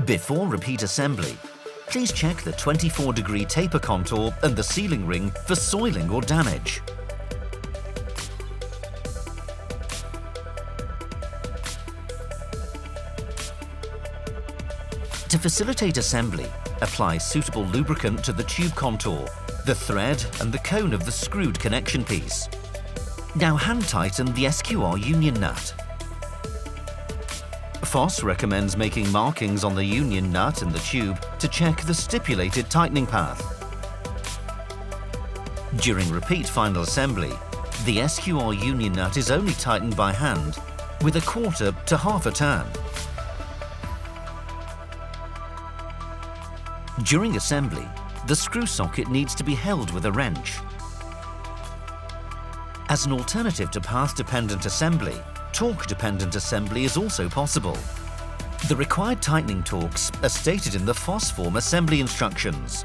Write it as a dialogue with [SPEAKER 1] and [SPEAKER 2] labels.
[SPEAKER 1] Before repeat assembly, please check the 24-degree taper contour and the sealing ring for soiling or damage. To facilitate assembly, apply suitable lubricant to the tube contour, the thread and the cone of the screwed connection piece. Now hand tighten the SQR union nut. VOSS recommends making markings on the union nut and the tube to check the stipulated tightening path. During repeat final assembly, the SQR union nut is only tightened by hand with 1/4 to half a turn. During assembly, the screw socket needs to be held with a wrench. As an alternative to path-dependent assembly, torque-dependent assembly is also possible. The required tightening torques are stated in the VOSSForm assembly instructions.